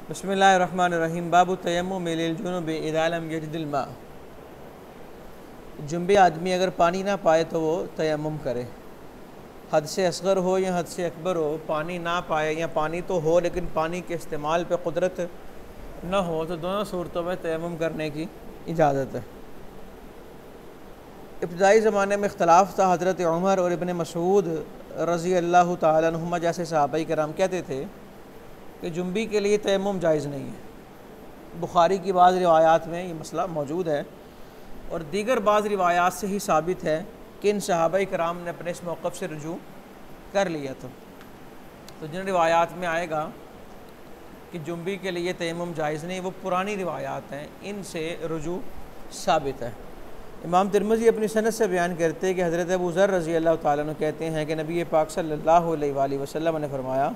बिस्मिल्लाहिर्रहमानिर्रहीम। बाबु तयम्मुम लिल जुनुब इज़ा लम यजिदिल मा। जुनबी आदमी अगर पानी ना पाए तो वो तयम्मुम करे। हद से असगर हो या हद से अकबर हो, पानी ना पाए या पानी तो हो लेकिन पानी के इस्तेमाल पे कुदरत न हो, तो दोनों सूरतों में तयम्मुम करने की इजाज़त है। इब्तिदाई ज़माने में इख्तलाफ था। हज़रत उमर और इब्न मसूद रज़ी अल्लाह तआला अन्हुमा जैसे सहाबाई कराम कहते थे कि जुम्बी के लिए तयम्मुम जायज़ नहीं है। बुखारी की बाज़ रिवायात में ये मसला मौजूद है और दीगर बाज़ रिवायात से ही साबित है कि इन सहाबाई कराम ने अपने इस मौक़िफ़ से रुजू कर लिया था। तो जिन रिवायात में आएगा कि जुम्बी के लिए तयम्मुम जायज़ नहीं, वो पुरानी रिवायात हैं, इनसे रुजू साबित है। इमाम तिरमिज़ी अपनी सनद से बयान करते हैं कि हज़रत अबू ज़र रज़ी अल्लाह तआला अन्हु कहते हैं कि नबी पाक सल्लल्लाहु अलैहि वसल्लम ने फरमाया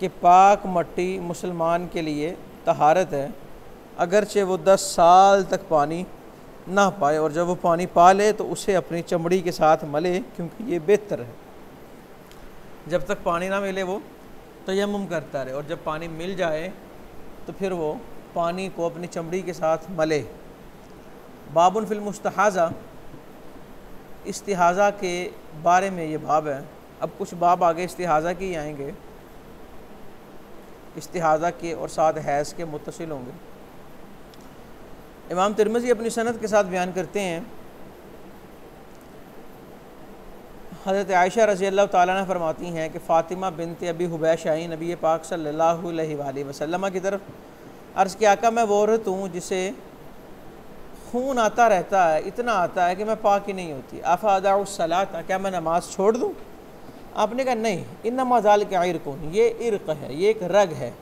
कि पाक मट्टी मुसलमान के लिए तहारत है, अगरचे वो 10 साल तक पानी ना पाए, और जब वो पानी पा ले तो उसे अपनी चमड़ी के साथ मले, क्योंकि ये बेहतर है। जब तक पानी ना मिले वो तयम्मुम करता रहे, और जब पानी मिल जाए तो फिर वो पानी को अपनी चमड़ी के साथ मले। बाबुन फिल मुस्तहाज़ा, इस्तिहाज़ा के बारे में ये बाब है। अब कुछ बाब आगे इस्तिहाज़ा के ही आएंगे, इस्तिहाज़ा के और साथ हैज़ के मुत्तसिल होंगे। इमाम तिरमिज़ी अपनी सनद के साथ बयान करते हैं, हज़रत आयशा रज़ी अल्लाह तआला अन्हा फरमाती हैं कि फ़ातिमा बिनते अबी हुबैश आई नबी पाक सल्लल्लाहु अलैहि वसल्लम की तरफ। अर्ज़ किया, आका मैं वो औरत हूँ जिसे खून आता रहता है, इतना आता है कि मैं पाक ही नहीं होती। आफ़ा अदाउ सलात, क्या मैं नमाज़ छोड़ दूँ? आपने कहा नहीं, इन्नमा ज़ालिका इर्क़ुन, ये इर्क़ है, ये एक रग है।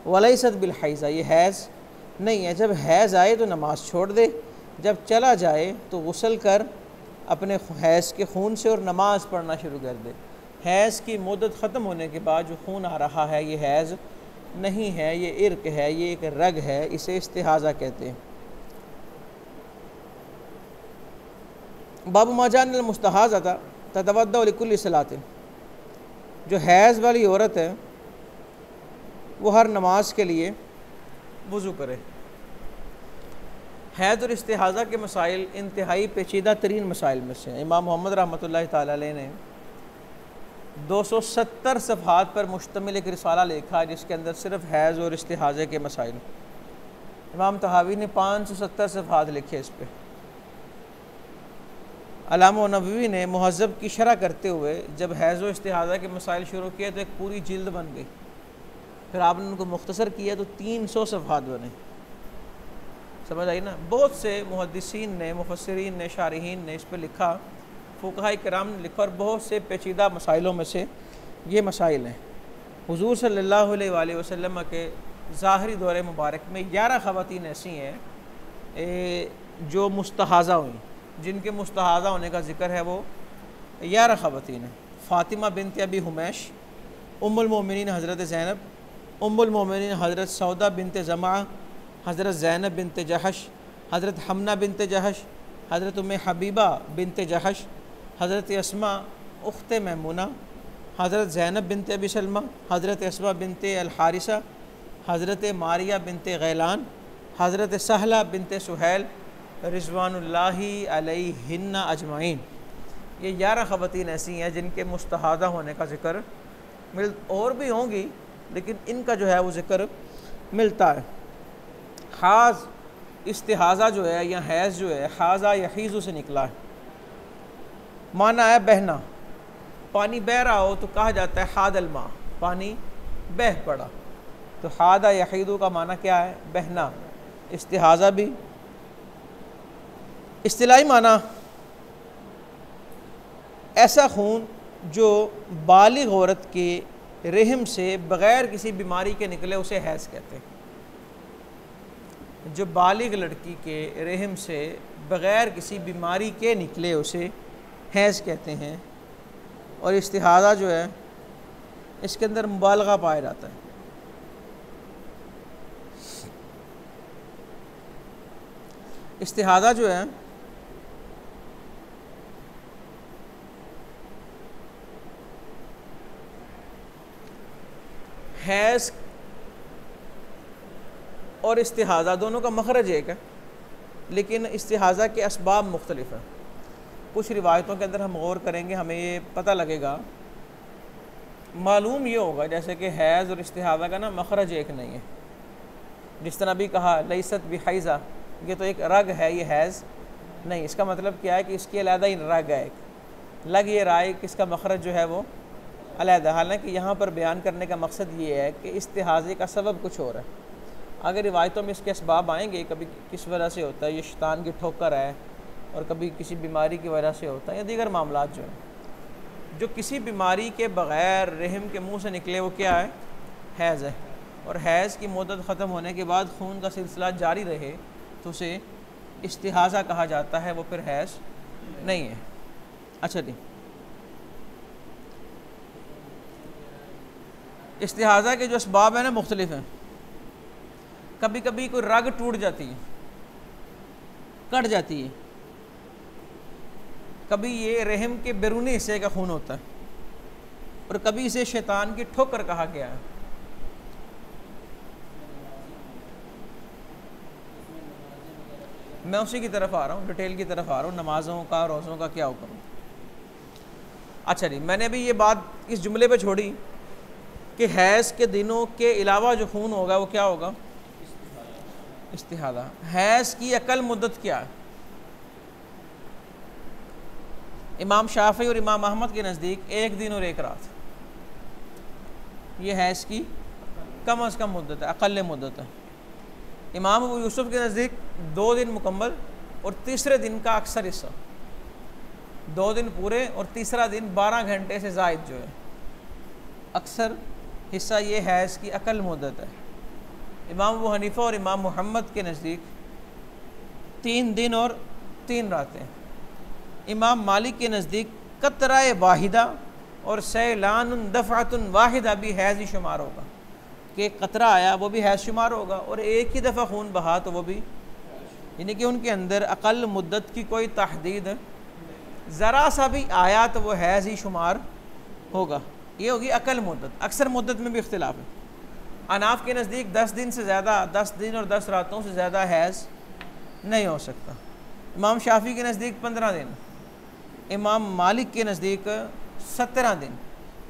वलैसत बिल हैज़ा, ये हैज़ नहीं है। जब हैज़ आए तो नमाज़ छोड़ दे, जब चला जाए तो गुस्ल कर अपने हैज़ के खून से और नमाज़ पढ़ना शुरू कर दे। हैज़ की मुद्दत ख़त्म होने के बाद जो खून आ रहा है ये हैज़ नहीं है, ये इर्क़ है, ये एक रग है, इसे इस्तिहाज़ा कहते हैं। बाबू माजान मुस्तहाज़ा ततवद्दउ लिकुल्लि सलातिन, जो हैज़ वाली औरत है वो हर नमाज के लिए वज़ू करे। हैज़ और इस्तिहाज़ा के मसाइल इंतहाई पेचीदा तरीन मसाइल में से हैं। इमाम मोहम्मद रहमतुल्लाहि तआला अलैह ने 270 सफ़हात पर मुश्तमिल एक रिसाला लिखा है जिसके अंदर सिर्फ़ हैज़ और इस्तिहाज़े के मसाइल। इमाम तहावी ने 570 सफ़हात लिखे इस पर। अल्लामा नबवी ने मुहज़्ज़ब की शरह करते हुए जब हैज़ और इस्तिहाज़ा के मसाइल शुरू किए तो एक पूरी जिल्द बन गई। फिर आपने उनको मुख्तसर किया तो 300 सफ़हात बने। समझ आई ना। बहुत से मुहद्दिसीन ने, मुफस्सिरीन ने, शारिहीन ने इस पर लिखा, फ़ुक़हा किराम ने लिखा, और बहुत से पेचीदा मसाइलों में से ये मसाइल हैं। हुज़ूर सल्लल्लाहु अलैहि वसल्लम के ज़ाहरी दौरे मुबारक में 11 ख़वातीन ऐसी हैं जो मुस्तहाज़ा हुई, जिनके मुस्तहाज़ा होने का ज़िक्र है, वो 11 ख़वातीन हैं। फ़ातिमा बिनते अबी हुमैश, उम्मुल मोमिनीन हज़रत ज़ैनब, उम्मुल मोमिनीन हज़रत सौदा बिनते ज़मा, हज़रत ज़ैनब बिनते जहश, हज़रत हमना बिनते जहश, हज़रत उम्मे हबीबा बिनते जहश, हज़रत अस्मा उख्ते मैमुना, हज़रत ज़ैनब बिनते अबी सलमा, हज़रत अस्मा बिनते अल हारिसा, हज़रत मारिया बिनते गैलान, हज़रत सहला बिनते सुहैल रिज़वानुल्लाहि अलैहिन्ना अजमाइन। ये 11 ख़वातीन ऐसी हैं जिनके मुस्तहाज़ा होने का ज़िक्र और भी होंगी, लेकिन इनका जो है वो ज़िक्र मिलता है। हाज़ इस्तिहाज़ा जो है या हैज़ जो है, हाज़ा यहीज़ु से निकला है, माना है बहना। पानी बह रहा हो तो कहा जाता है हादल मा, पानी बह पड़ा। तो हादा यहीदु का माना क्या है? बहना। इस्तिहाज़ा भी इस्तिलाही माना ऐसा खून जो बालिग औरत के रहम से बग़ैर किसी बीमारी के निकले, उसे हैज़ कहते हैं। जो बालिग लड़की के रहम से बग़ैर किसी बीमारी के निकले उसे हैज़ कहते हैं। और इस्तिहाज़ा जो है इसके अंदर मुबालगा पाया जाता है। इस्तिहाज़ा जो है हैज़ और इस्तिहाज़ा दोनों का मखरज एक है, लेकिन इस्तिहाज़ा के असबाब मुख्तलिफ हैं। कुछ रिवायतों के अंदर हम गौर करेंगे, हमें ये पता लगेगा, मालूम ये होगा जैसे कि हैज़ और इस्तिहाज़ा का ना मखरज एक नहीं है। जिस तरह भी कहा लैसत बिहैज़ा, ये तो एक रग है, ये हैज़ नहीं। इसका मतलब क्या है कि इसकी अलहदा ही रग है, एक लग ये रहा है कि इसका मखरज जो है वो अलहदा। हालांकि यहाँ पर बयान करने का मकसद ये है कि इस्तिहाज़े का सबब कुछ और है। अगर रिवायतों में इसके असबाब आएंगे, कभी किस वजह से होता है, ये शैतान की ठोकर है, और कभी किसी बीमारी की वजह से होता है, या दीगर मामलात जो हैं, जो किसी बीमारी के बग़ैर रहम के मुंह से निकले वो क्या है, हैज़ है। और हैज़ की मुद्दत ख़त्म होने के बाद खून का सिलसिला जारी रहे तो उसे इस्तिहाज़ा कहा जाता है, वो फिर हैज़ नहीं है। अच्छा जी, इस्तिहाज़ा के जो असबाब हैं ना मुख्तलिफ हैं। कभी कभी कोई रग टूट जाती है, कट जाती है, कभी ये रहम के बैरूनी हिस्से का खून होता है, और कभी इसे शैतान की ठोकर कहा गया है। मैं उसी की तरफ आ रहा हूँ, डिटेल की तरफ आ रहा हूँ, नमाज़ों का रोज़ों का क्या करूँ। अच्छा जी, मैंने अभी ये बात इस जुमले पे छोड़ी कि हैज़ के दिनों के अलावा जो खून होगा वो क्या होगा, इस्तिहाज़ा। हैज़ की अकल मुद्दत क्या है? इमाम शाफी और इमाम अहमद के नज़दीक 1 दिन और 1 रात, ये हैज़ की कम अज़ कम मुद्दत है, अक़ल मुद्दत है। इमाम अबू यूसुफ के नज़दीक 2 दिन मुकम्मल और तीसरे दिन का अक्सर हिस्सा, 2 दिन पूरे और तीसरा दिन 12 घंटे से ज़ायद जो है अक्सर हिस्सा, ये हैज़ की अकल मुद्दत है। इमाम अबू हनीफ़ा और इमाम मुहम्मद के नज़दीक 3 दिन और 3 रातें। इमाम मालिक के नज़दीक कतराए वाहिदा और सैलान दफ़अतुन वाहिदा भी हैज़ ही शुमार होगा, कि कतरा आया वो भी हैज़ शुमार होगा, और एक ही दफ़ा खून बहा तो वो भी, यानी कि उनके अंदर अक़ल मुद्दत की कोई तहदीद ज़रा सा भी आया तो वो हैज़ ही शुमार होगा। ये होगी अक़ल मुद्दत। अक्सर मुद्दत में भी इख्तिलाफ है। अनाफ के नज़दीक 10 दिन से ज़्यादा, 10 दिन और 10 रातों से ज़्यादा हैज़ नहीं हो सकता। इमाम शाफ़ी के नज़दीक 15 दिन, इमाम मालिक के नज़दीक 17 दिन,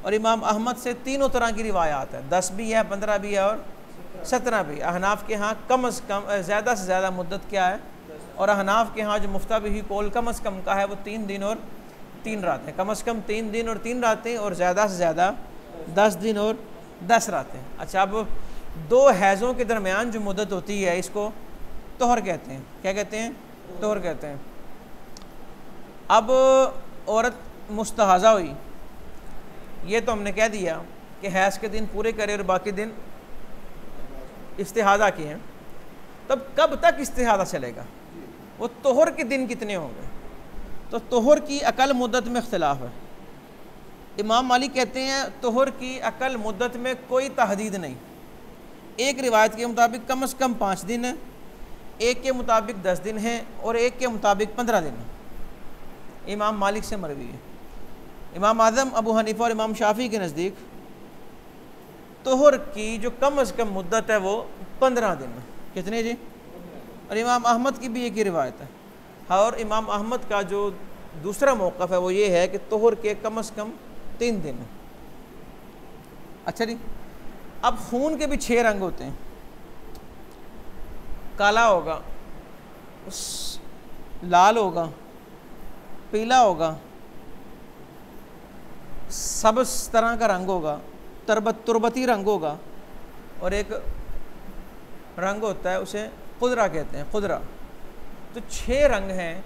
और इमाम अहमद से तीनों तरह की रिवायात है, 10 भी है, 15 भी है और 17 भी। अहनाफ के यहाँ कम अज़ कम ज़्यादा से ज़्यादा मुद्दत क्या है, और अहनाफ के यहाँ जो मुफ्ता भी कौल कम अज़ कम का है वो 3 दिन और 3 रातें, कम अज़ कम 3 दिन और 3 रातें, और ज़्यादा से ज़्यादा 10 दिन और 10 रातें। अच्छा, अब 2 हैज़ों के दरमियान जो मुद्दत होती है इसको तोहर कहते हैं। क्या कहते हैं? तोहर कहते हैं। अब औरत मुस्तहाज़ा हुई, ये तो हमने कह दिया कि हैज़ के दिन पूरे करे और बाकी दिन इस्तिहाज़ा किए हैं, तब कब तक इस्तिहाज़ा चलेगा, वो तोहर के दिन कितने होंगे? तो तोहर की अकल मुद्दत में इख्तिलाफ है। इमाम मालिक कहते हैं तोहर की अकल मुद्दत में कोई तहदीद नहीं। एक रिवायत के मुताबिक कम अज़ कम 5 दिन है, एक के मुताबिक 10 दिन है, और एक के मुताबिक 15 दिन है। इमाम मालिक से मरवी है। इमाम आज़म अबू हनीफ़ा और इमाम शाफ़ी के नज़दीक तोहर की जो कम अज़ कम मुद्दत है वो 15 दिन है। कितने जी? और इमाम अहमद की भी एक ही रिवायत है। और इमाम अहमद का जो दूसरा मौक़िफ़ है वो ये है कि तोहर के कम अज़ कम 3 दिन है। अच्छा जी, अब खून के भी 6 रंग होते हैं। काला होगा, लाल होगा, पीला होगा, सबस तरह का रंग होगा, तुरबती रंग होगा, और एक रंग होता है उसे खुदरा कहते हैं, खुदरा। तो 6 रंग हैं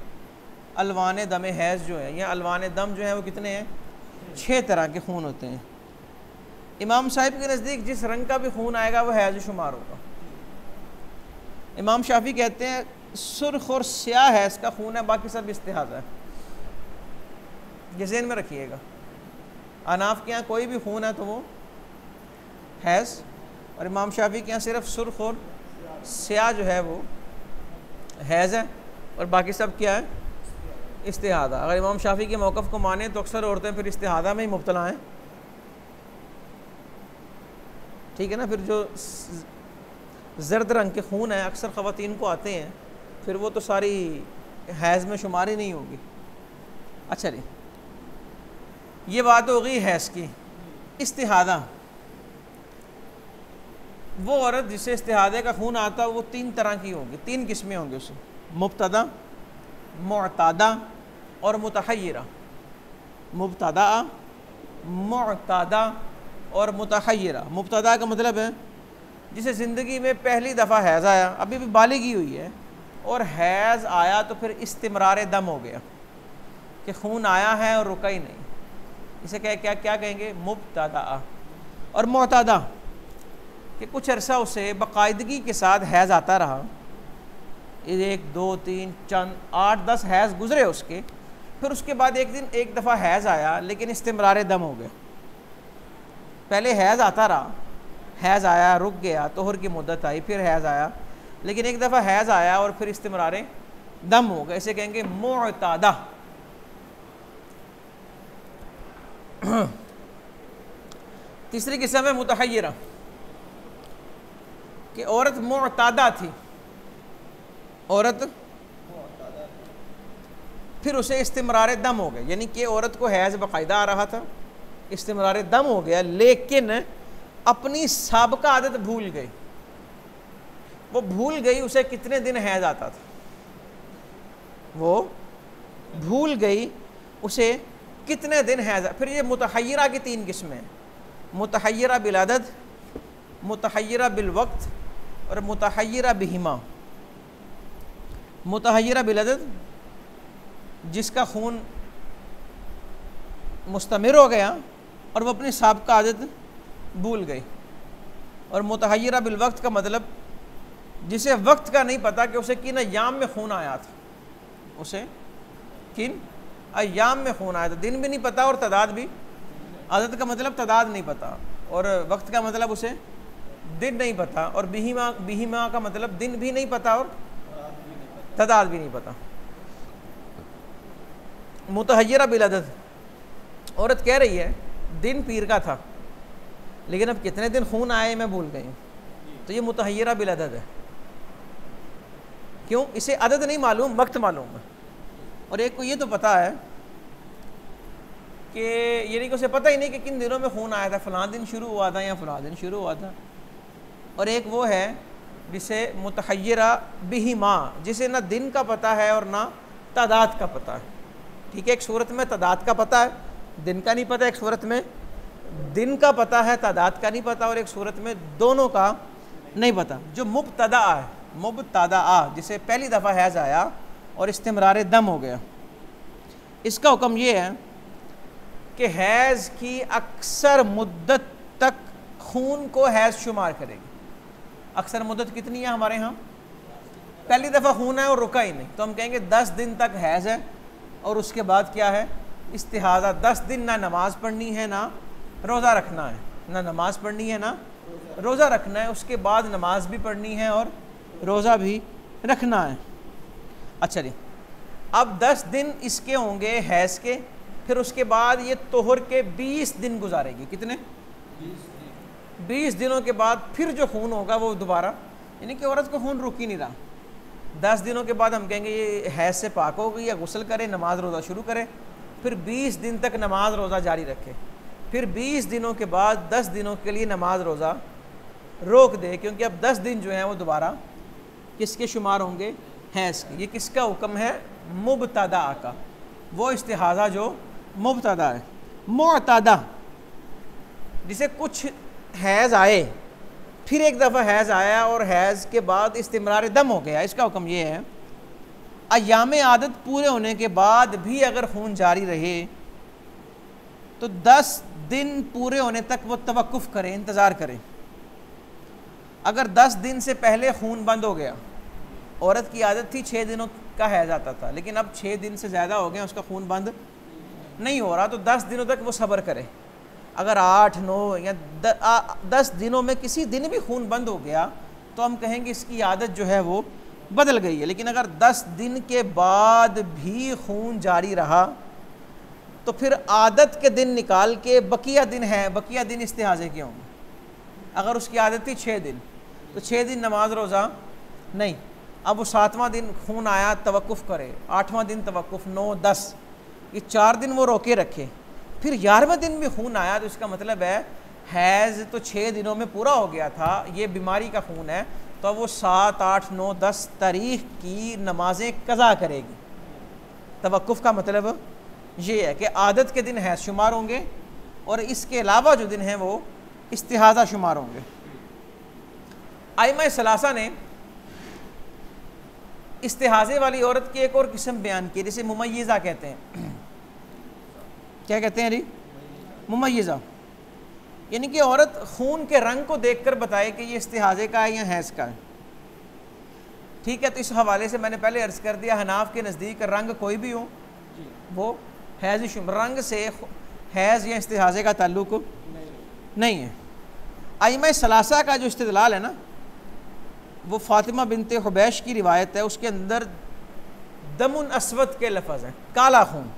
अलवान दम हैज़ जो है, या अलवान दम जो है वो कितने हैं? 6 तरह के खून होते हैं। इमाम साहिब के नज़दीक जिस रंग का भी खून आएगा वो हैज़ शुमार होगा। इमाम शाफ़ी कहते हैं सुर्ख और स्याह हैज़ का खून है, बाकी सब इस्तिहाज़ा है। ये ज़हन में रखिएगा। अनाफ के यहाँ कोई भी खून है तो वो हैज़, और इमाम शाफ़ी के यहाँ सिर्फ सुर्ख और स्याह जो है वो हैज़ है, और बाकी सब क्या है? इस्तिहाज़ा। अगर इमाम शाफ़ी के मौक़िफ़ को माने तो अक्सर औरतें फिर इस्तिहाज़ा में ही मुब्तला हैं, ठीक है ना। फिर जो जर्द रंग के खून है, अक्सर ख़वातीन को आते हैं, फिर वो तो सारी हैज़ में शुमार ही नहीं होगी। अच्छा जी, ये बात हो गई हैज़ की। इस्तिहादा, वो औरत जिसे इस्तिहादे का खून आता है वो 3 तरह की होगी, 3 किस्में होंगी उसे, मुब्तदा, मुअतादा और मुतहय्यरा। मुब्तदा, मुअतादा और मुतहय्यरा। मुब्तदा का मतलब है जिसे ज़िंदगी में पहली दफ़ा हैज़ आया, अभी भी बालिगी हुई है और हैज़ आया तो फिर इस्तिमरार दम हो गया कि खून आया है और रुका ही नहीं, इसे क्या कहेंगे, मुब्तदा। और मुअतादा कि कुछ अरसा उसे बाकायदगी के साथ हैज़ आता रहा, 1 2 3 चंद 8 10 हैज़ गुजरे उसके, फिर उसके बाद एक दिन एक दफ़ा हैज़ आया लेकिन इस्तिमरार दम हो गया। पहले हैज़ आता रहा, हैज़ आया, रुक गया, तोहर की मुद्दत आई, फिर हैज़ आया, लेकिन एक दफ़ा हैज़ आया और फिर इस्तिमरार दम हो गया, इसे कहेंगे मुअतादा। तीसरी किस्म है मुतहय्यरा कि औरत मुअतादा थी, औरत फिर उसे इस्तिमरार दम हो गया, यानी कि औरत को हैज़ बाकायदा आ रहा था, इस्तिमरार दम हो गया, लेकिन अपनी साबिका आदत भूल गई। वो भूल गई उसे कितने दिन हैज़ आता था, वो भूल गई उसे कितने दिन हैज़। फिर ये मुतहय्यरा की 3 किस्में हैं, मुतहय्यरा बिलअदद, मुतहय्यरा बिलवक्त और मुतहय्यरा बिहिमा। मुतहय्यरा बिलअदद जिसका खून मुस्तमिर हो गया और वो अपनी साबिका आदत भूल गई। और मुतहय्यरा बिलवक्त का मतलब जिसे वक्त का नहीं पता कि उसे किन अय्याम में खून आया था, उसे किन अय्याम में खून आया था, दिन भी नहीं पता और तादाद भी, आदत का मतलब तादाद नहीं पता और वक्त का मतलब उसे दिन नहीं पता, और बिहिमा का मतलब दिन भी नहीं पता और तादाद भी नहीं पता। मुतहय्यरा बिलअदद, औरत कह रही है दिन पीर का था लेकिन अब कितने दिन खून आए मैं भूल गई हूँ, तो ये मुतहय्यरा बिलअदद है। क्यों? इसे अदद नहीं मालूम, वक्त मालूम है। और एक को ये तो पता है कि यानी कि उसे पता ही नहीं कि किन दिनों में खून आया था, फ़लाँ दिन शुरू हुआ था या फ़लाँ दिन शुरू हुआ था। और एक वो है जिसे मुतहय्यरा बिहिमा, जिसे ना दिन का पता है और ना तादाद का पता है। ठीक है, एक सूरत में तादाद का पता है, दिन का नहीं पता, एक सूरत में दिन का पता है, तादाद का नहीं पता, और एक सूरत में दोनों का नहीं पता। जो मुब्तदा है, मुब्तदा जिसे पहली दफ़ा हैज़ आया और इस्तिमरार दम हो गया, इसका हुक्म ये है कि हैज़ की अक्सर मुद्दत तक खून को हैज़ शुमार करेगी। अक्सर मुद्दत कितनी है हमारे यहाँ? पहली दफ़ा खून है और रुका ही नहीं, तो हम कहेंगे 10 दिन तक हैज़ है और उसके बाद क्या है? इस्तिहादा। 10 दिन ना नमाज़ पढ़नी है ना रोज़ा रखना है, ना नमाज़ पढ़नी है ना रोज़ा रखना है, उसके बाद नमाज भी पढ़नी है और रोज़ा भी रखना है। अच्छा जी, अब 10 दिन इसके होंगे हैज़ के, फिर उसके बाद ये तोहर के 20 दिन गुजारेगी। कितने? 20 दिनों के बाद फिर जो खून होगा वो दोबारा, यानी कि औरत को खून रुक ही नहीं रहा। 10 दिनों के बाद हम कहेंगे ये हैज़ से पाक हो गई, या गुस्ल करे, नमाज रोज़ा शुरू करे, फिर 20 दिन तक नमाज रोज़ा जारी रखे, फिर 20 दिनों के बाद 10 दिनों के लिए नमाज रोज़ा रोक दे, क्योंकि अब 10 दिन जो हैं वो दोबारा किसके शुमार होंगे? हैज़ के। ये किसका हुक्म है? मुब्तदा का, वो इस्तिहाज़ा जो मुब्तदा है। मुअतादा जिसे कुछ हैज़ आए, फिर एक दफ़ा हैज़ आया और हैज़ के बाद इस्तिमरार दम हो गया, इसका हुक्म ये है अय्याम आदत पूरे होने के बाद भी अगर खून जारी रहे तो 10 दिन पूरे होने तक वो तवक्कुफ़ करें, इंतज़ार करें। अगर 10 दिन से पहले खून बंद हो गया, औरत की आदत थी 6 दिनों का हैज़ आता था, लेकिन अब 6 दिन से ज़्यादा हो गए, उसका खून बंद नहीं हो रहा, तो 10 दिनों तक वो सब्र करे। अगर 8, 9 या 10 दिनों में किसी दिन भी खून बंद हो गया तो हम कहेंगे इसकी आदत जो है वो बदल गई है। लेकिन अगर 10 दिन के बाद भी खून जारी रहा तो फिर आदत के दिन निकाल के बकिया दिन है, बकिया दिन इस्तिहाज़े के होंगे। अगर उसकी आदत थी 6 दिन, तो 6 दिन नमाज रोज़ा नहीं। अब वो 7वां दिन खून आया तवक्कुफ़ करे, 8वां दिन तवक्कुफ़, 9, 10, ये 4 दिन वो रोके रखे। फिर 11वें दिन भी खून आया तो इसका मतलब है हैज़ तो 6 दिनों में पूरा हो गया था, ये बीमारी का खून है, तो वो 7, 8, 9, 10 तारीख की नमाजें कज़ा करेगी। तवक्कुफ़ का मतलब ये है कि आदत के दिन हैज़ शुमार होंगे और इसके अलावा जो दिन हैं वो इस्तिहाज़ा शुमार होंगे। आइमा सलासा ने इस्तिहाज़े वाली औरत की एक और किस्म बयान की, जिसे मुमय्यज़ा कहते हैं। क्या कहते हैं जी? मुमय्यज़ा, यानी कि औरत खून के रंग को देखकर बताए कि ये इस्तिहाज़े का है या हैज़ का है। ठीक है, तो इस हवाले से मैंने पहले अर्ज़ कर दिया, हनाफ के नज़दीक रंग कोई भी हो वो हैज़ रंग से हैज़ या इस्तिहाज़े का ताल्लुक़ नहीं है। आइमा सलासा का जो इस्तिदलाल है ना, वो फ़ातिमा बिनते हुबैश की रिवायत है, उसके अंदर दमुन अस्वद के लफ्ज़ हैं, काला खून,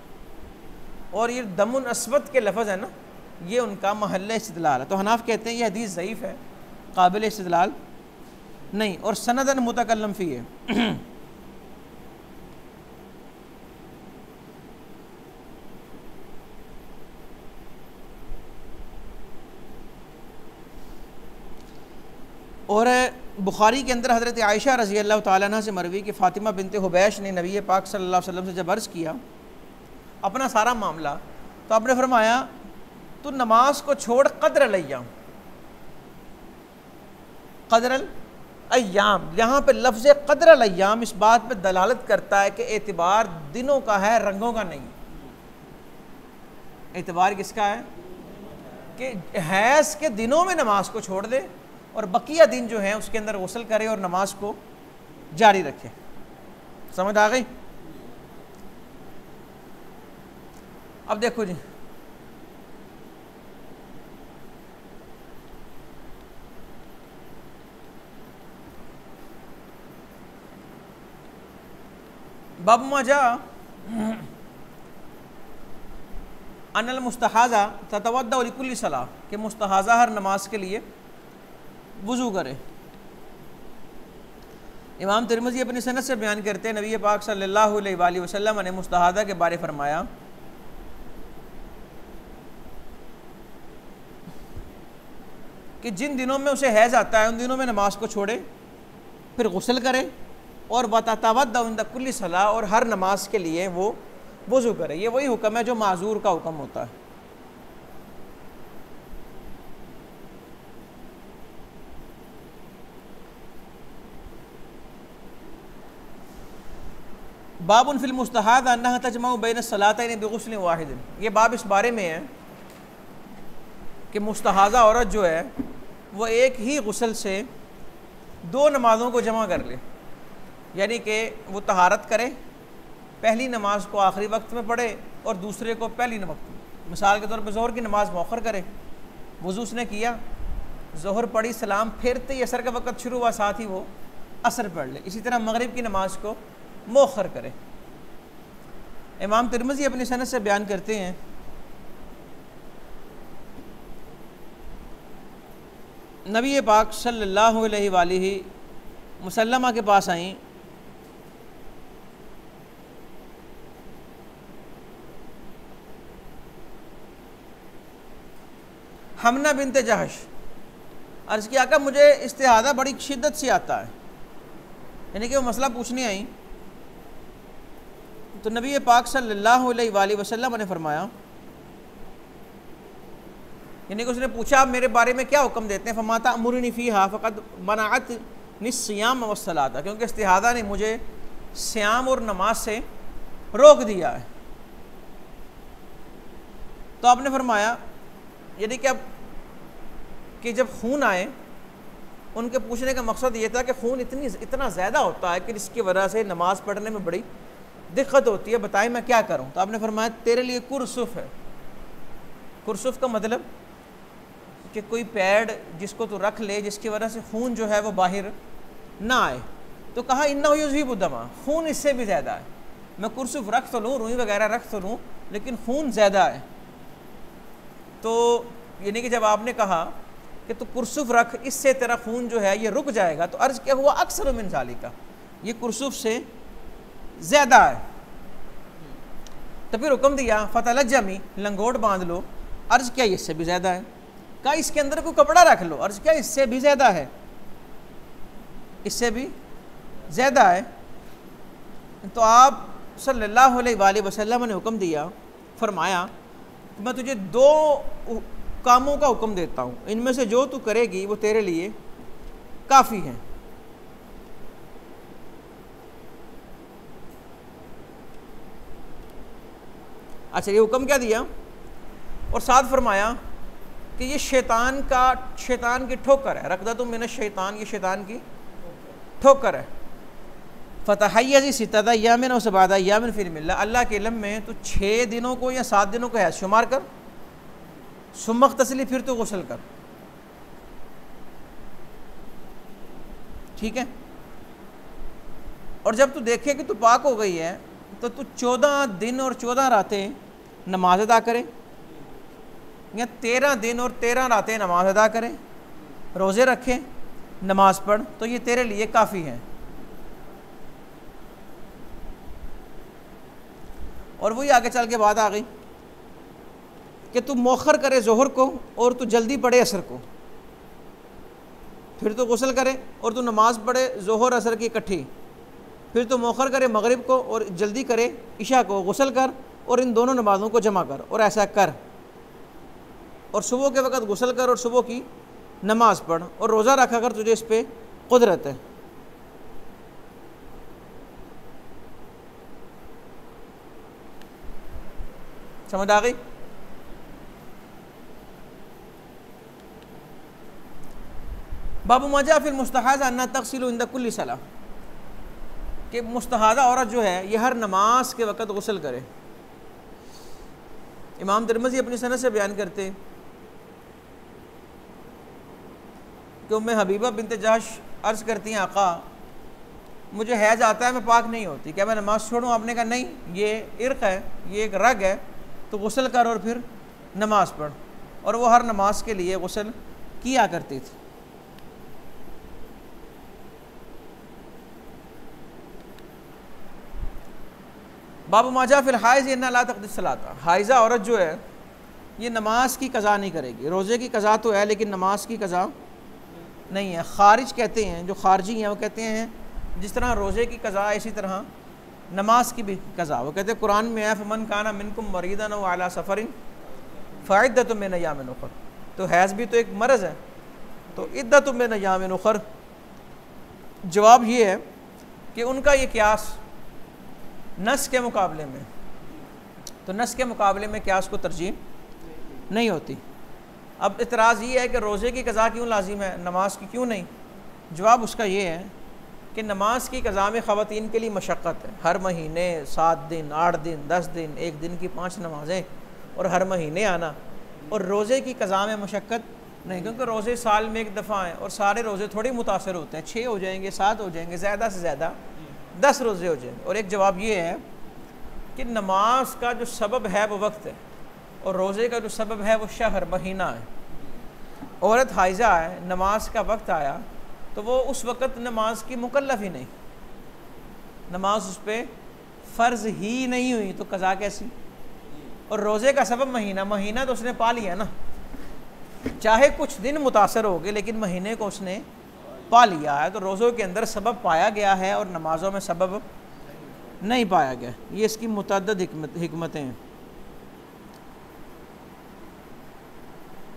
और ये दमुन अस्वद के लफ्ज़ है ना, ये उनका महल इस्तिदलाल है। तो हनाफ कहते हैं ये हदीस ज़ईफ़ है, काबिल इस्तिदलाल नहीं, और सनदन मुतकल्लम फ़ी है। और बुखारी के अंदर हज़रत आयशा रज़ी अल्लाह ताला अन्हा से मरवी कि फ़ातिमा बिनते हुबैश ने नबी पाक सल्लल्लाहु अलैहि वसल्लम से जब अर्ज़ किया अपना सारा मामला, तो आपने फरमाया तो नमाज को छोड़ क़द्र अल-अय्याम, क़द्र अल-अय्याम, यहाँ पे लफ्ज़ क़द्र अल-अय्याम इस बात पे दलालत करता है कि एतबार दिनों का है, रंगों का नहीं। एतबार किसका है कि हैज़ के दिनों में नमाज को छोड़ दे और बकिया दिन जो है उसके अंदर गुस्ल करे और नमाज को जारी रखे। समझ आ गई? अब देखो जी, बब मजा अनल मुस्तहाज़ा ततवद्दा लिकुल्ली सलाह, कि मुस्तहाज़ा हर नमाज के लिए वुज़ू करे। इमाम तिरमिज़ी अपनी सनद से बयान करते हैं नबी पाक सल्लल्लाहु अलैहि वसल्लम ने मुस्तहाज़ा के बारे फरमाया कि जिन दिनों में उसे हैज़ आता है उन दिनों में नमाज को छोड़े, फिर गुस्ल करे और वततवद्दा इंदा कुल्ली सलाह, और हर नमाज के लिए वो वुज़ू करे। ये वही हुक्म है जो माज़ूर का हुक्म होता है। बाबुन फिल मुस्तहाद अन्नहा तजमउ बैन सलातैन बिगुस्ल वाहिद, ये बाब इस बारे में है कि मुस्तहाज़ा औरत जो है वो एक ही गुस्ल से 2 नमाज़ों को जमा कर ले, यानी कि वो तहारत करे, पहली नमाज को आखिरी वक्त में पढ़े और दूसरे को पहली वक्त में। मिसाल के तौर पर ज़ोहर की नमाज़ मौखर करे, वज़ू उसने किया, ज़ोहर पढ़ी, सलाम फेरते ही असर का वक्त शुरू हुआ, साथ ही वो असर पढ़ ले। इसी तरह मगरिब की नमाज को मौखर करे। इमाम तिरमिज़ी अपनी सनद से बयान करते हैं नबी पाक सल्लल्लाहु अलैहि वसल्लम के पास आई हमना बिनते जहश, अर्ज़ किया आका मुझे इस्तिहादा बड़ी शिद्दत से आता है, यानी कि वो मसला पूछने आई। तो नबी पाक सल्लल्लाहु अलैहि वसल्लम ने फरमाया, यानी कि उसने पूछा आप मेरे बारे में क्या हुक्म देते हैं? फमाता अमुरनी फ़ीहा फ़क़द मनाअत निस्सियाम वस्सलाता, क्योंकि इस्तिहादा ने मुझे सियाम और नमाज से रोक दिया है। तो आपने फरमाया, यानी कि अब कि जब खून आए, उनके पूछने का मकसद ये था कि खून इतना ज़्यादा होता है कि जिसकी वजह से नमाज़ पढ़ने में बड़ी दिक्कत होती है, बताएं मैं क्या करूं? तो आपने फरमाया तेरे लिए कुरसुफ है। कुरसुफ का मतलब कि कोई पैड जिसको तू रख ले जिसकी वजह से खून जो है वो बाहर ना आए। तो कहा इन्ना युज़हिबु दमा, खून इससे भी ज़्यादा है, मैं कुरसुफ रख तो लूँ, रुई वगैरह रख तो लूँ, लेकिन खून ज़्यादा है। तो यानी कि जब आपने कहा कि तू कुरसुफ रख, इससे तेरा खून जो है ये रुक जाएगा। तो अर्ज़ क्या हुआ, अक्सर मिन ज़ालिका, ये कुरसुफ से ज़्यादा है। तो फिर हुक्म दिया फ़तलज्जमी, लंगोट बांध लो। अर्ज़ क्या इससे भी ज़्यादा है? कहा इसके अंदर कोई कपड़ा रख लो। अर्ज़ क्या इससे भी ज़्यादा है? इससे भी ज़्यादा है। तो आप सल्लल्लाहु अलैहि वसल्लम ने हुक्म दिया, फरमाया कि मैं तुझे 2 कामों का हुक्म देता हूँ, इनमें से जो तू करेगी वो तेरे लिए काफ़ी है। अच्छा, ये हुक्म क्या दिया? और साथ फरमाया कि ये शैतान की ठोकर है। रकदा तुम मिन शैतान, ये शैतान की ठोकर है। फ़तहय्यज़ी सित्तता अय्यामिन व सबअता अय्यामिन फ़िल मिल्ला, अल्लाह के इल्म में तो 6 दिनों को या 7 दिनों को है शुमार कर, सुम्मा इग़्तसिली, फिर तो गुस्ल कर। ठीक है। और जब तू देखे कि तू पाक हो गई है तो तू 14 दिन और 14 रातें नमाज अदा करे, या 13 दिन और 13 रातें नमाज अदा करे, रोज़े रखे, नमाज पढ़, तो ये तेरे लिए काफ़ी है। और वही आगे चल के बात आ गई कि तू मौखर करे ज़ोहर को और तू जल्दी पढ़े असर को, फिर तो गुस्ल करे और तू नमाज पढ़े ज़ोहर असर की इकट्ठी, फिर तो मौखर करे मगरिब को और जल्दी करे इशा को, गुस्ल कर और इन दोनों नमाज़ों को जमा कर, और ऐसा कर। और सुबह के वक़्त गुस्ल कर और सुबह की नमाज़ पढ़, और रोज़ा रखा कर, तुझे इस पर कुदरत है। समझ आ गई? बाबू मजा फिल मुस्तहाज़ा अन्ना तग़सिलु इंदा कुल्ली सलाह, कि मुस्तहाज़ा औरत जो है ये हर नमाज के वक़्त गुस्ल करे। इमाम तिरमिज़ी अपनी सनद से बयान करते कि उम्मे हबीबा बिनत जहश अर्ज़ करती हैं, आका मुझे हैज़ आता है, मैं पाक नहीं होती, क्या मैं नमाज़ छोड़ूँ? आपने कहा नहीं, ये इर्क़ है, ये एक रग है, तो गुस्ल कर और फिर नमाज़ पढ़। और वो हर नमाज के लिए गुस्ल किया करती थी। बाबू माजा फिल हाइज़ इन्ना ला तक़दी सलाता, हाइज़ा औरत जो है ये नमाज की कज़ा नहीं करेगी। रोज़े की कज़ा तो है लेकिन नमाज की कज़ा नहीं है। खारिज कहते हैं, जो खारजी हैं वो कहते हैं जिस तरह रोज़े की कज़ा इसी तरह नमाज की भी कज़ा। वो कहते हैं कुरान में है फ़मन काना मिनकुम मरीदन व अला सफ़रिन फ़इद्दतुम मिन अय्यामिन उख़र, तो हैज़ भी तो एक मरज़ है, तो इद्दतुम मिन अय्यामिन उख़र। जवाब ये है कि उनका ये क़यास नस के मुकाबले में, तो नस के मुकाबले में क़यास को तरजीह नहीं होती। अब इतराज़ ये है कि रोज़े की कज़ा क्यों लाजिम है, नमाज की क्यों नहीं? जवाब उसका ये है कि नमाज की कज़ा में ख़वातीन के लिए मशक्क़त है। हर महीने 7 दिन, 8 दिन, 10 दिन, एक दिन की 5 नमाज़ें और हर महीने आना। और रोज़े की कज़ा में मशक्क़त नहीं, क्योंकि रोज़े साल में एक दफ़ा हैं और सारे रोज़े थोड़ी मुतासर होते हैं। 6 हो जाएंगे, 7 हो जाएंगे, ज़्यादा से ज़्यादा 10 रोज़े हो जाएंगे। और एक जवाब ये है कि नमाज का जो सबब है वो वक्त है, और रोज़े का जो सबब है वो शहर, महीना है। औरत हाइज़ा है, नमाज का वक्त आया तो वो उस वक़्त नमाज की मुकल्लफ़ ही नहीं, नमाज उस पर फ़र्ज़ ही नहीं हुई, तो कज़ा कैसी? और रोज़े का सबब महीना, महीना तो उसने पा लिया ना, चाहे कुछ दिन मुतासर हो गए लेकिन महीने को उसने पा लिया है। तो रोज़ों के अंदर सबब पाया गया है और नमाज़ों में सबब नहीं पाया गया। ये इसकी मुतअद्दिद हिकमतें हैं।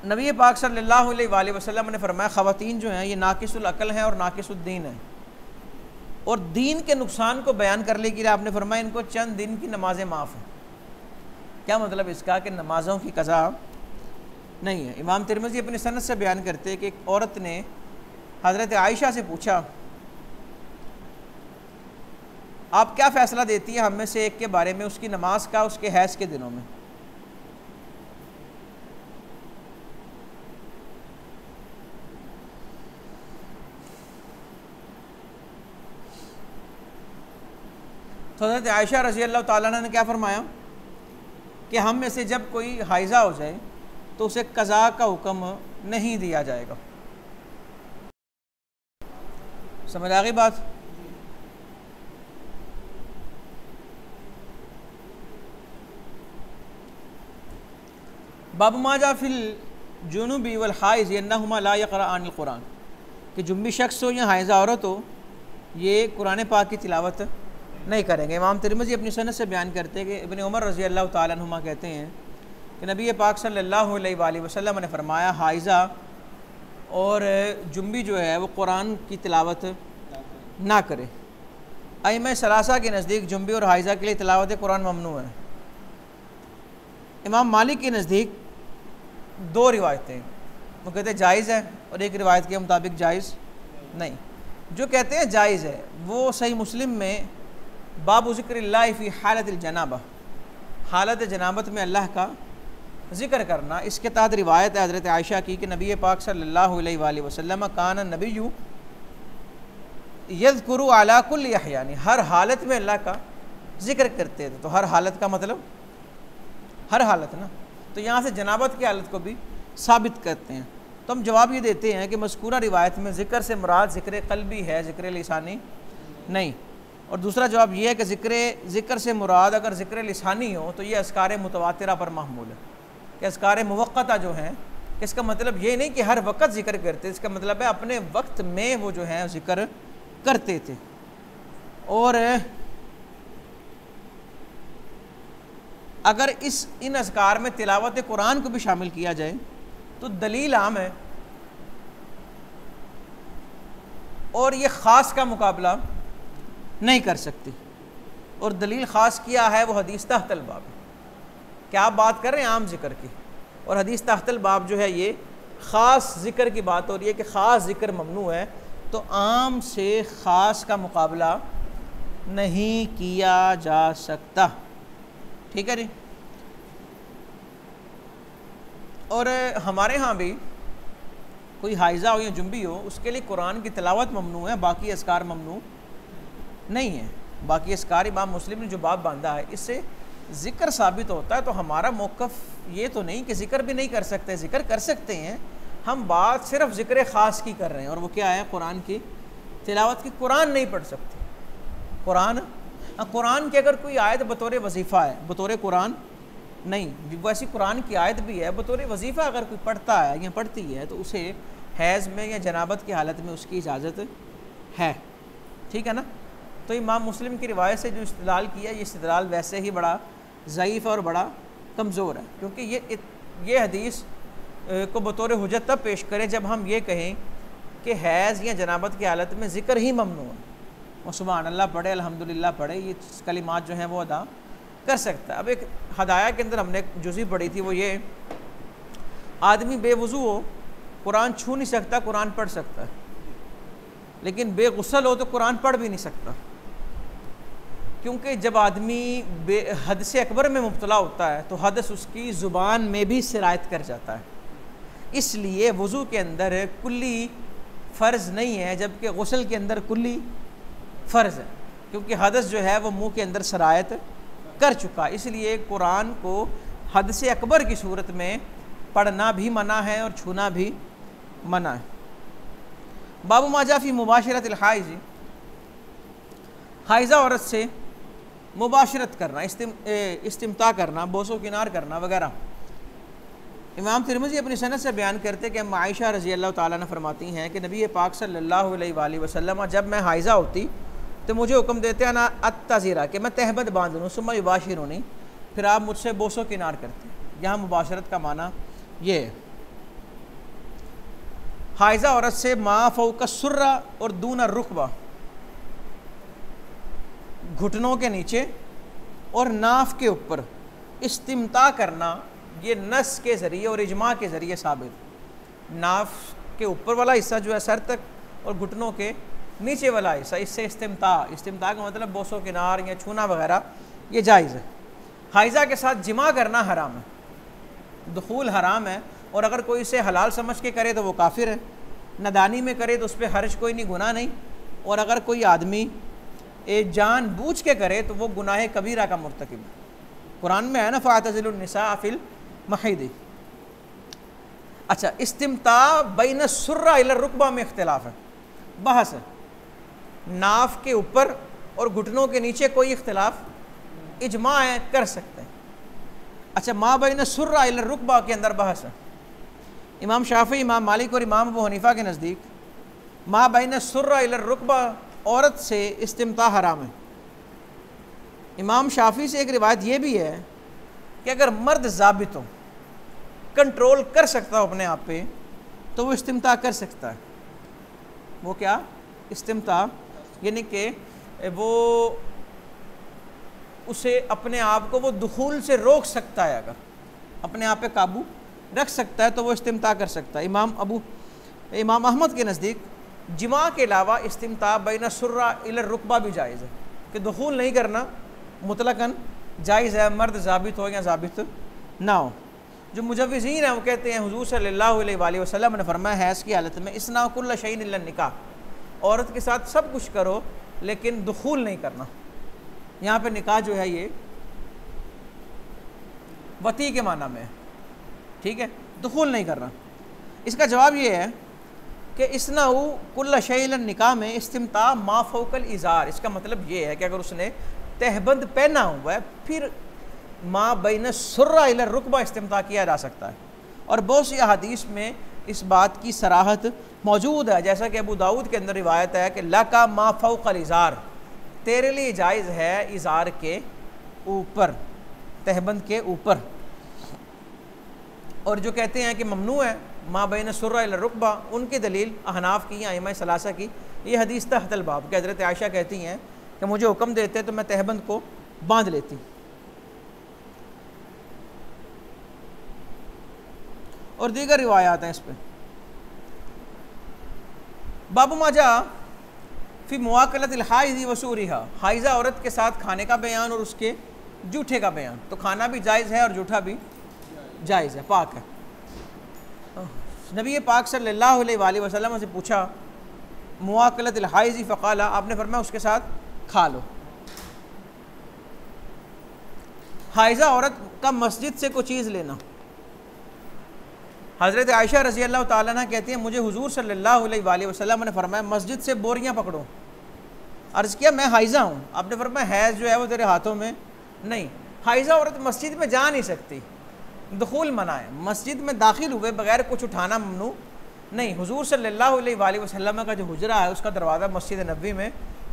नबी पाक सल्लल्लाहु अलैहि वसल्लम ने फरमाया ख़वातीन जो हैं ये नाकिसुल अक़ल हैं और नाकिसुद दीन हैं। और दीन के नुकसान को बयान करने के लिए आपने फरमाया इनको चंद दिन की नमाज़ें माफ़ हैं। क्या मतलब इसका? कि नमाज़ों की कज़ा नहीं है। इमाम तिरमिज़ी अपनी सनद से बयान करते हैं कि एक औरत ने हज़रत आयशा से पूछा, आप क्या फ़ैसला देती हैं हम में से एक के बारे में, उसकी नमाज का उसके हैज़ के दिनों में? तो हज़रत आयशा रज़ी अल्लाह ताला अन्हा ने क्या फ़रमाया कि हम में से जब कोई हाइज़ा हो जाए तो उसे कज़ा का हुक्म नहीं दिया जाएगा। समझ आ गई बात? बाब माजा फिल जुनूबी वल हाइज़ अन्नहुमा ला यक़राअनिल कुरान, कि जुम्बी शख्स हो या हाइज़ा औरत हो, ये कुरान पाक की तिलावत नहीं करेंगे। इमाम तिरमिज़ी अपनी सनद से बयान करते हैं कि इब्न उमर रज़ी अल्लाह ताला अन्हुमा कहते हैं कि नबी पाक सल्लल्लाहु अलैहि वसल्लम ने फरमाया, हाइज़ा और जुम्बी जो है वो कुरान की तिलावत ना करे। अइम्मा सलासा के नज़दीक जुम्बी और हाइज़ा के लिए तिलावत कुरान ममनू है। इमाम मालिक के नज़दीक दो रिवायतें, वो कहते हैं जायज़ है और एक रिवायत के मुताबिक जायज़ नहीं। जो कहते हैं जायज़ है वो सही मुस्लिम में बाबु ज़िक्रिल्लाह फ़ी हालतिल जनाबा, हालत जनाबत में अल्लाह का ज़िक्र करना, इसके तहत रिवायत है हज़रत आयशा की कि नबी पाक सल्लल्लाहु अलैहि वसल्लम कान नबिय्यु यज़कुरु अला कुल्लि अहयानी, हर हालत में अल्लाह का ज़िक्र करते थे। तो हर हालत का मतलब हर हालत ना, तो यहाँ से जनाबत की हालत को भी साबित करते हैं। तो हम जवाब ये देते हैं कि मज़कूरा रिवायत में ज़िक्र से मुराद ज़िक्र क़ल्बी है, ज़िक्र लिसानी नहीं। और दूसरा जवाब ये है कि ज़िक्र से मुराद अगर ज़िक्र लिसानी हो तो ये अस्कार मुतवातिरा पर महमूल है, कि अस्कार मुवक्कता जो हैं, इसका मतलब ये नहीं कि हर वक्त ज़िक्र करते, इसका मतलब है अपने वक्त में वो जो है ज़िक्र करते थे। और अगर इन अज़कार में तिलावत कुरान को भी शामिल किया जाए तो दलील आम है और ये ख़ास का मुकाबला नहीं कर सकती। और दलील ख़ास किया है वो हदीस तहतल बाब है। क्या आप बात कर रहे हैं आम ज़िक्र की, और हदीस तहतल बाब जो है ये ख़ास ज़िक्र की बात हो रही है कि ख़ास ज़िक्र ममनू है, तो आम से ख़ास का मुकाबला नहीं किया जा सकता। ठीक है जी। और हमारे यहाँ भी कोई हाइज़ा हो या जुम्बी हो, उसके लिए कुरान की तिलावत ममनू है, बाकी अस्कार ममनू नहीं है। बाकी अस्कार इमाम मुस्लिम ने जो बाब बांधा है इससे ज़िक्र साबित होता है। तो हमारा मौक़िफ़ ये तो नहीं कि ज़िक्र भी नहीं कर सकते, ज़िक्र कर सकते हैं। हम बात सिर्फ ज़िक्र ख़ास की कर रहे हैं, और वो क्या है, कुरान की तिलावत की। कुरान नहीं पढ़ सकते, कुरान की अगर कोई आयत बतौर वजीफ़ा है, बतौर कुरान नहीं, वैसी कुरान की आयत भी है, बतौर वजीफ़ा अगर कोई पढ़ता है या पढ़ती है तो उसे हैज़ में या जनाबत की हालत में उसकी इजाज़त है। ठीक है ना। तो इमाम मुस्लिम की रिवायत से जो इस्तिदलाल किया, ये इस्तिदलाल वैसे ही बड़ा ज़ईफ़ और बड़ा कमज़ोर है, क्योंकि ये हदीस को बतौर हुज्जत तब पेश करें जब हम ये कहें कि हैज़ या जनाबत की हालत में ज़िक्र ही ममनू है। वो सुबहान अल्लाह पढ़े, अल्हम्दुलिल्लाह पढ़े, ये कलिमात जो हैं वो अदा कर सकता है। अब एक हदाया के अंदर हमने एक जुज़ी पढ़ी थी, वो ये आदमी बेवुज़ू हो, कुरान छू नहीं सकता, कुरान पढ़ सकता है, लेकिन बेगुसल हो तो कुरान पढ़ भी नहीं सकता, क्योंकि जब आदमी हद से अकबर में मुब्तला होता है तो हदस उसकी ज़ुबान में भी सिरायत कर जाता है। इसलिए वज़ू के अंदर कुल्ली फ़र्ज़ नहीं है, जबकि गुस्ल के अंदर कुल्ली फ़र्ज़ है, क्योंकि हदस जो है वो मुँह के अंदर सरायत कर चुका। इसलिए कुरान को हद से अकबर की सूरत में पढ़ना भी मना है और छूना भी मना है। बाबू माजाफ़ी मुबाशरतिल हाइज़, हाइज़ा औरत से मुबाशरत करना, इस्तिमता करना, बोसो किनार करना वगैरह। इमाम तिरमिज़ी अपनी सनद से बयान करते कि अम्मा आयशा रज़ी अल्लाह ताला ने फरमाती हैं कि नबी पाक सल्लल्लाहु अलैहि वसल्लम जब मैं हाइज़ा होती तो मुझे हुक्म देते हैं ना अत्तज़ीरा, कि मैं तहबत बांध लूँ, सुम्मा युबाशिरूनी, फिर आप मुझसे बोसो किनार करते हैं। यहाँ मुबाशरत का माना ये है। हाइज़ा औरत से मा फ़ौक़ सुर्रा और दूना रुकबा, घुटनों के नीचे और नाफ के ऊपर इस्तिमता करना, ये नस के ज़रिए और इजमा के ज़रिए साबित। नाफ के ऊपर वाला हिस्सा जो है सर तक, और घुटनों के नीचे वाला हिस्सा, इससे इस्तिमता का मतलब बोसो किनार या छूना वगैरह ये जायज़ है। हाइज़ा के साथ जिमा करना हराम है, दुखूल हराम है, और अगर कोई इसे हलाल समझ के करे तो वो काफिर है, नादानी में करे तो उस पर हर्ज कोई नहीं, गुनाह नहीं। और अगर कोई आदमी जान बूझ के करे तो वो गुनाह कबीरा का मुर्तकिब है। कुरान में है ना फ़ातज़िलुन निसा फ़िल महीद, अच्छा, इस्तिमता बैन सुर्रा इला रुकबा में इख्तिलाफ है, बहस है। नाफ के ऊपर और घुटनों के नीचे कोई इख्तिलाफ, इजमा है, कर सकते हैं। अच्छा, मा बैन सुर्रा इला रुकबा के अंदर बहस है। इमाम शाफी, इमाम मालिक और इमाम अबू हनीफा के नज़दीक मा बैन सुर्रा इला रुकबा औरत से इस्तिमता हराम है। इमाम शाफी से एक रिवायत ये भी है कि अगर मर्द ज़ाबित हो, कंट्रोल कर सकता हो अपने आप पे, तो वो इस्तिमता कर सकता है। वो क्या? इस्तिमता, यानी कि वो उसे अपने आप को वो दुखूल से रोक सकता है, अगर अपने आप पे काबू रख सकता है तो वो इस्तिमता कर सकता है। इमाम अहमद के नज़दीक जिमा के अलावा इस्तिमता बैन सुर्रा इला रुकबा भी जायज़ है, कि दुखूल नहीं करना मुतलकन जायज़ है, मर्द ज़ाबित हो या ज़ाबित ना हो। जो मुजव्विज़ीन हैं वो कहते हैं हुज़ूर सल्लल्लाहु अलैहि वसल्लम ने फरमाया हैज़ की हालत में इस्ना कुल्ल शैइन इल्ला निकाह, औरत के साथ सब कुछ करो लेकिन दुखूल नहीं करना। यहाँ पे निकाह जो है ये वती के माना में है, ठीक है, दुखूल नहीं करना। इसका जवाब ये है कि इस्ना कुल्ल शैइन इल्ला निकाह में इस्तिमता मा फौकल इज़ार, इसका मतलब ये है कि अगर उसने तहबंद पहना हुआ है फिर माँ बैन सुर्रा इला रुकबा इस्तिमता किया जा सकता है। और बहुत सी हदीस में इस बात की सराहत मौजूद है, जैसा कि अबू दाऊद के अंदर रिवायत है कि लका मा फौकल इज़ार, तेरे लिए जायज़ है इज़ार के ऊपर, तहबंद के ऊपर। और जो कहते हैं कि ममनू है माँ बैन सुर्रा इला रुकबा, उनकी दलील अहनाफ की या अइम्मा सलासा की ये हदीस तहतल बाब कि हज़रत आयशा कहती हैं कि मुझे हुक्म देते तो मैं तहबंद को बांध लेती। और दीगर रिवायात हैं इस पर। बाबू माजा फी मुआकलतिल हाइज़ वसूरिहा, हाइज़ा औरत के साथ खाने का बयान और उसके जूठे का बयान। तो खाना भी जायज़ है और जूठा भी जायज़ है, पाक है। नबी पाक सल्लल्लाहु अलैहि वसल्लम से पूछा मुआकलतिल हाइज़ फ़क़ाला, आपने फरमाया उसके साथ खा लो। हाइज़ा औरत का मस्जिद से कोई चीज़ लेना। हज़रत आयशा रज़ी अल्लाह ताला अन्हा कहती हैं मुझे हुज़ूर सल्लल्लाहु अलैहि वसल्लम ने फरमाया मस्जिद से बोरियां पकड़ो। अर्ज़ किया मैं हाइज़ा हूँ, आपने फरमाया हैज़ जो है वो तेरे हाथों में नहीं। हाइज़ा औरत मस्जिद में जा नहीं सकती, दुखूल मना है, मस्जिद में दाखिल हुए बगैर कुछ उठाना ममनू नहीं। हुज़ूर सल्लल्लाहु अलैहि वसल्लम का जो हुजरा है उसका दरवाज़ा मस्जिद नबवी में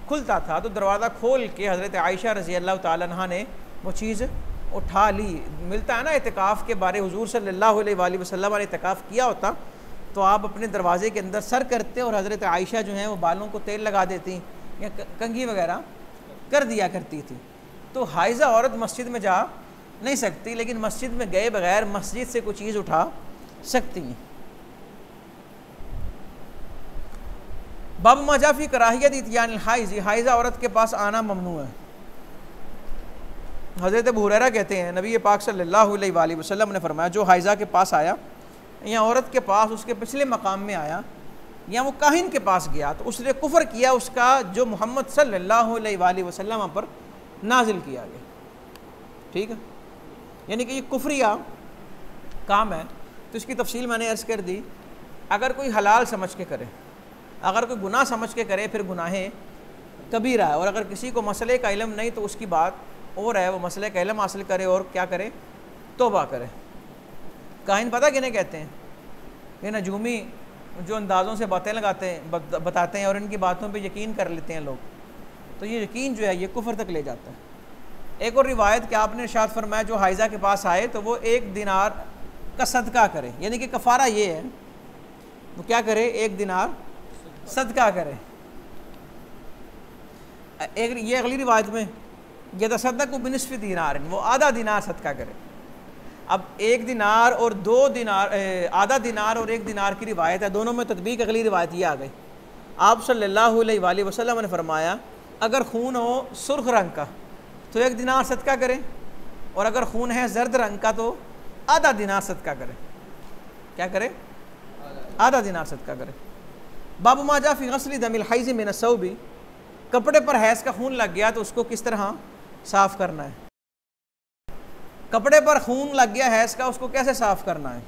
खुलता था, तो दरवाज़ा खोल के हज़रत आयशा रज़ी अल्लाह ताला अन्हा ने वो चीज़ उठा ली। मिलता है ना इतिकाफ़ के बारे, हुज़ूर सल्लल्लाहु अलैहि वसल्लम ने इतिकाफ़ किया होता तो आप अपने दरवाज़े के अंदर सर करते और हज़रत आयशा जो हैं वो बालों को तेल लगा देती या कंघी वगैरह कर दिया करती थी। तो हाइज़ा औरत मस्जिद में जा नहीं सकती, लेकिन मस्जिद में गए बगैर मस्जिद से कोई चीज़ उठा सकती हैं। बाब मजाफ़ी कराहियत इत्यान हाइज़, हाइज़ा औरत के पास आना ममनू है। हज़रत अबू हुरैरा कहते हैं नबी पाक सल्लल्लाहु अलैहि वसल्लम ने फरमाया जो हाइज़ा के पास आया या औरत के पास उसके पिछले मकाम में आया या वो काहिन के पास गया तो उसने कुफ़र किया उसका जो मोहम्मद सल्लल्लाहु अलैहि वसल्लम पर नाजिल किया गया। ठीक है, यानी कि ये कुफ्रिया काम है। तो इसकी तफसील मैंने अर्ज़ कर दी। अगर कोई हलाल समझ के करे, अगर कोई गुनाह समझ के करे फिर गुनाहे कबीरा है। और अगर किसी को मसले का इल्म नहीं तो उसकी बात और है, वो मसले का इल्म हासिल करे और क्या करे, तौबा करे। काहिन पता किन्हें कहते हैं? ये नजूमी जो अंदाज़ों से बातें लगाते हैं, बताते हैं और इनकी बातों पे यकीन कर लेते हैं लोग, तो ये यकीन जो है ये कुफ्र तक ले जाता है। एक और रिवायत कि आपने इरशाद फरमाया जो हाइज़ा के पास आए तो वो 1 दिनार का सदका करे, यानी कि कफ़ारा ये है वो क्या करे, 1 दिनार सदका करे। एक ये अगली रिवायत में यह तसद्दक़ु बिनिस्फ़ि दीनार, वो आधा दिनार सदका करे। अब 1 दिनार और 2 दिनार, आधा दिनार और 1 दिनार की रिवायत है, दोनों में तदबीक अगली रिवायत ये आ गई। आप सल्लल्लाहु अलैहि वसल्लम ने फरमाया अगर खून हो सुर्ख रंग का तो 1 दिनार सदका करें, और अगर खून है जर्द रंग का तो आधा दिनार सदका करें। क्या करें? आधा दिनार सदका करें। बाबू माजा फ़ी ग़स्ल दमिल हाइज़ मिन अस्सौबी, कपड़े पर हैज़ का खून लग गया तो उसको किस तरह साफ़ करना है। कपड़े पर खून लग गया हैज़ का, उसको कैसे साफ़ करना है।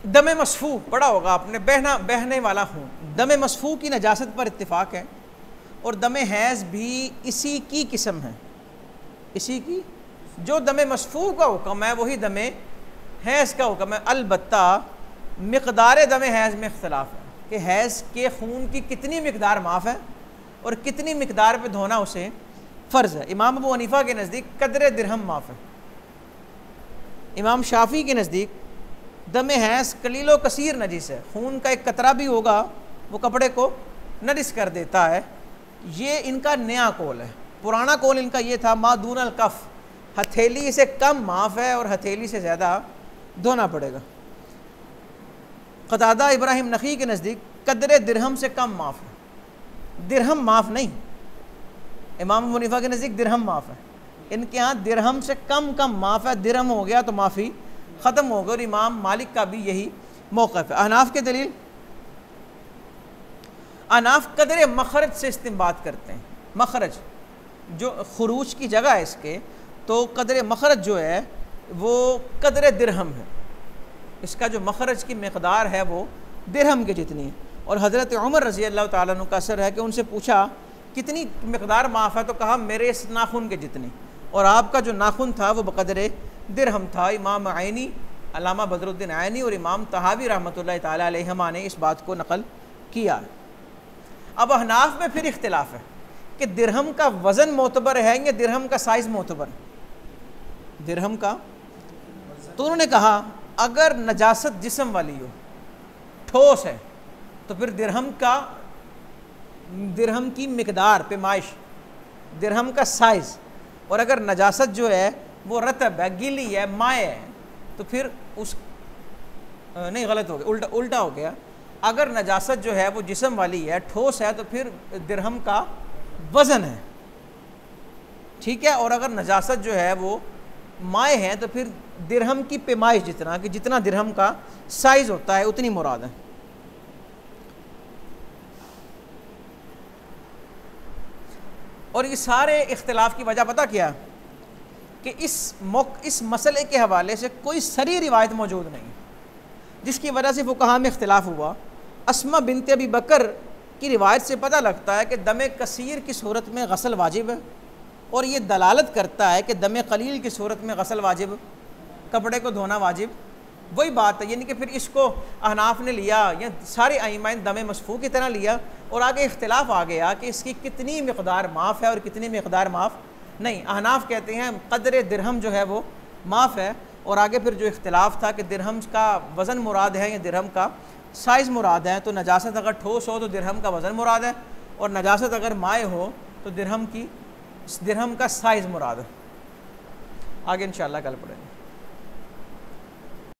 दम मसफू पढ़ा होगा आपने, बहने वाला खून, दम मसफू की नजासत पर इत्तिफाक है, और दम हैज़ भी इसी की किस्म है, इसी की। जो दम मसफू का हुक्म है वही दम हैज़ का हुक्म है, अलबत्ता मिक़दार दम हैज़ में इख्तलाफ है कि हैज़ के खून की कितनी मिक़दार माफ़ है और कितनी मिक़दार पे धोना उसे फ़र्ज़ है। इमाम अबू हनीफ़ा के नज़दीक कदर दिरहम माफ़ है। इमाम शाफ़ी के नज़दीक दम हैज़ कलीलो कसीर नजिस है, खून का एक कतरा भी होगा वो कपड़े को नजिस कर देता है। ये इनका नया कौल है। पुराना कौल इनका ये था मादून अल कफ़, हथेली से कम माफ़ है और हथेली से ज़्यादा धोना पड़ेगा। क़तादा इब्राहिम नख़ी के नज़दीक कदर दिरहम से कम माफ़ है, दिरहम माफ़ नहीं। इमाम अबू हनीफ़ा के नज़दीक दिरहम माफ़ है, इनके यहाँ दिरहम से कम माफ़ है, दिरहम हो गया तो माफ़ी ख़त्म हो गई। और इमाम मालिक का भी यही मौक़िफ़ है। अहनाफ़ के दलील, अहनाफ़ कदर मखरज से इस्तिंबात करते हैं। मखरज जो खुरूज की जगह है इसके, तो कदर मखरज जो है वो कदर दिरहम है, इसका जो मखरज की मकदार है वो दिरहम के जितनी है। और हज़रत उमर रज़ी अल्लाह ताला अन्हु का असर है कि उनसे पूछा कितनी मकदार माफ़ है, तो कहा मेरे इस नाखून के जितनी, और आपका जो नाखून था वो बक़दर दिरहम था। इमाम आइनी, अल्लामा बदरुद्दीन आइनी और इमाम तहावी रहमतुल्लाहि ताला अलैहिमा ने इस बात को नक़ल किया। अब अहनाफ़ में फिर इख्तिलाफ़ है कि दिरहम का वज़न मोतबर है या दिरहम का साइज़ मोतबर, दिरहम का। तो उन्होंने कहा अगर नजासत जिस्म वाली हो, ठोस है, तो फिर दिरहम की मिकदार पैमाइश, दिरहम का साइज़, और अगर नजासत जो है वो रतब है, गीली है, माए है, तो फिर उस नहीं, गलत हो गया, उल्टा हो गया। अगर नजासत जो है वो जिस्म वाली है, ठोस है, तो फिर दिरहम का वज़न है, ठीक है। और अगर नजासत जो है वो माए है तो फिर दिरहम की पैमाइश जितना, कि जितना दिरहम का साइज़ होता है उतनी मुराद है। और ये सारे इख्तिलाफ़ की वजह पता क्या, कि इस मसले के हवाले से कोई सरी रिवायत मौजूद नहीं, जिसकी वजह से फुक़हा में इख्तिलाफ़ हुआ। अस्मा बिनत अबी बकर की रिवायत से पता लगता है कि दम कसीर की सूरत में गसल वाजिब है, और ये दलालत करता है कि दम कलील की सूरत में गसल वाजिब, कपड़े को धोना वाजिब। वही बात है, यानी कि फिर इसको अहनाफ ने लिया या सारे आइमाइन दम मसफू की तरह लिया, और आगे इख्तिलाफ आ गया कि इसकी कितनी मिक़दार माफ़ है और कितनी मिक़दार माफ़ नहीं। अहनाफ कहते हैं कदर दिरहम जो है वो माफ़ है, और आगे फिर जो इख्तिलाफ था कि दिरहम का वज़न मुराद है या दिरहम का साइज़ मुराद है। तो नजासत अगर ठोस हो तो दिरहम का वज़न मुराद है, और नजासत अगर माए हो तो दिरहम का साइज़ मुराद है। आगे इंशाअल्लाह कल पढ़ेंगे।